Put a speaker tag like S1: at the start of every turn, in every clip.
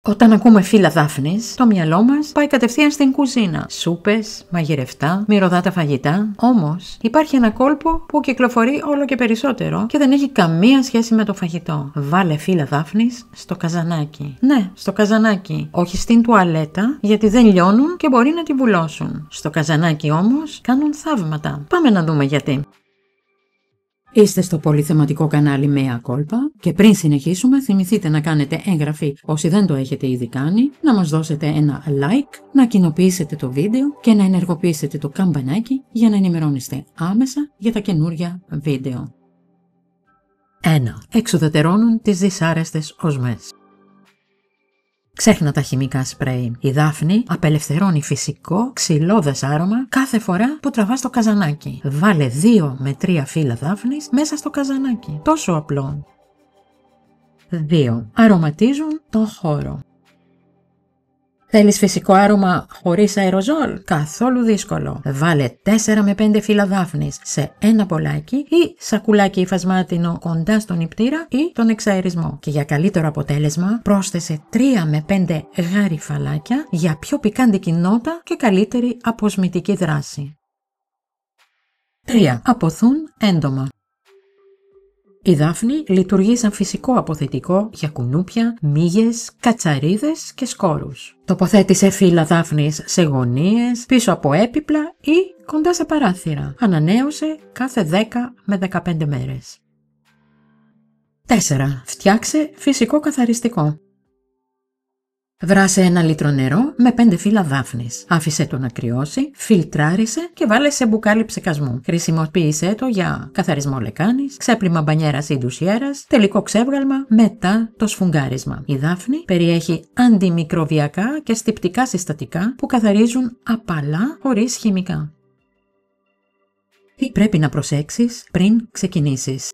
S1: Όταν ακούμε φύλλα Δάφνης, το μυαλό μας πάει κατευθείαν στην κουζίνα. Σούπες, μαγειρευτά, μυρωδάτα φαγητά. Όμως, υπάρχει ένα κόλπο που κυκλοφορεί όλο και περισσότερο και δεν έχει καμία σχέση με το φαγητό. Βάλε φύλλα Δάφνης στο καζανάκι. Ναι, στο καζανάκι. Όχι στην τουαλέτα, γιατί δεν λιώνουν και μπορεί να τη βουλώσουν. Στο καζανάκι όμως κάνουν θαύματα. Πάμε να δούμε γιατί. Είστε στο πολυθεματικό κανάλι Μέα Κόλπα και πριν συνεχίσουμε θυμηθείτε να κάνετε εγγραφή όσοι δεν το έχετε ήδη κάνει, να μας δώσετε ένα like, να κοινοποιήσετε το βίντεο και να ενεργοποιήσετε το καμπανάκι για να ενημερώνεστε άμεσα για τα καινούρια βίντεο. 1. Εξουδετερώνουν τις δυσάρεστες οσμές. Ξέχνα τα χημικά σπρέι. Η Δάφνη απελευθερώνει φυσικό, ξυλώδες άρωμα κάθε φορά που τραβάς το καζανάκι. Βάλε 2 με 3 φύλλα Δάφνης μέσα στο καζανάκι. Τόσο απλό. 2. Αρωματίζουν τον χώρο. Θέλεις φυσικό άρωμα χωρίς αεροζόλ? Καθόλου δύσκολο. Βάλε 4 με 5 φύλλα Δάφνης σε ένα μπολάκι ή σακουλάκι υφασμάτινο κοντά στον νηπτήρα ή τον εξαερισμό. Και για καλύτερο αποτέλεσμα πρόσθεσε 3 με 5 γαριφαλάκια για πιο πικάντικη νότα και καλύτερη αποσμητική δράση. 3. Αποθούν έντομα. Η Δάφνη λειτουργεί σαν φυσικό αποθετικό για κουνούπια, μύγες, κατσαρίδες και σκόρους. Τοποθέτησε φύλλα Δάφνης σε γωνίες, πίσω από έπιπλα ή κοντά σε παράθυρα. Ανανέωσε κάθε 10 με 15 μέρες. 4. Φτιάξε φυσικό καθαριστικό. Βράσε 1 λίτρο νερό με 5 φύλλα Δάφνης. Άφησε το να κρυώσει, φιλτράρισε και βάλε σε μπουκάλι ψεκασμού. Χρησιμοποίησέ το για καθαρισμό λεκάνης, ξέπλυμα μπανιέρας ή ντουσιέρας, τελικό ξέβγαλμα μετά το σφουγγάρισμα. Η Δάφνη περιέχει αντιμικροβιακά και στιπτικά συστατικά που καθαρίζουν απαλά χωρίς χημικά. Τι πρέπει να προσέξεις πριν ξεκινήσεις?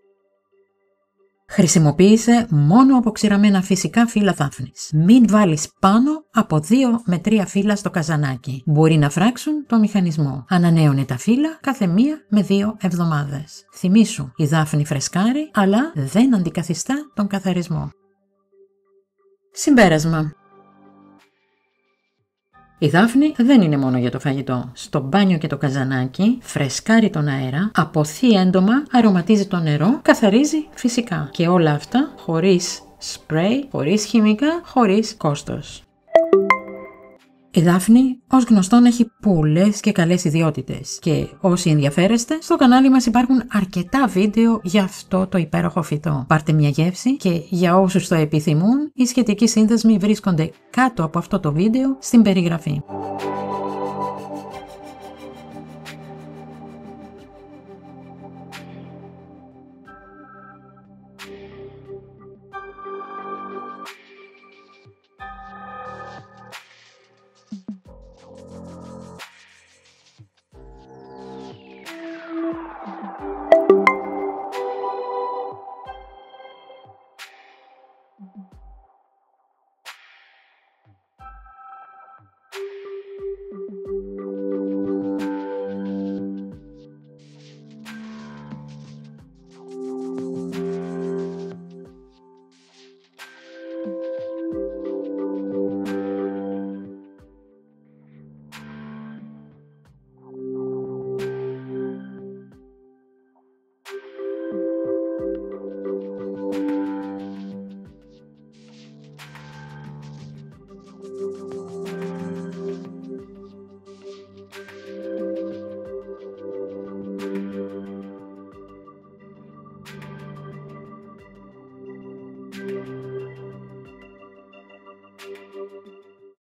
S1: Χρησιμοποίησε μόνο αποξηραμένα φυσικά φύλλα Δάφνης. Μην βάλεις πάνω από 2 με 3 φύλλα στο καζανάκι. Μπορεί να φράξουν το μηχανισμό. Ανανέωνε τα φύλλα κάθε 1 με 2 εβδομάδες. Θυμήσου, η Δάφνη φρεσκάρει, αλλά δεν αντικαθιστά τον καθαρισμό. Συμπέρασμα. Η Δάφνη δεν είναι μόνο για το φαγητό. Στο μπάνιο και το καζανάκι φρεσκάρει τον αέρα, αποθεί έντομα, αρωματίζει το νερό, καθαρίζει φυσικά. Και όλα αυτά χωρίς σπρέι, χωρίς χημικά, χωρίς κόστος. Η Δάφνη, ως γνωστόν, έχει πολλές και καλές ιδιότητες και όσοι ενδιαφέρεστε, στο κανάλι μας υπάρχουν αρκετά βίντεο για αυτό το υπέροχο φυτό. Πάρτε μια γεύση και για όσους το επιθυμούν, οι σχετικοί σύνδεσμοι βρίσκονται κάτω από αυτό το βίντεο στην περιγραφή.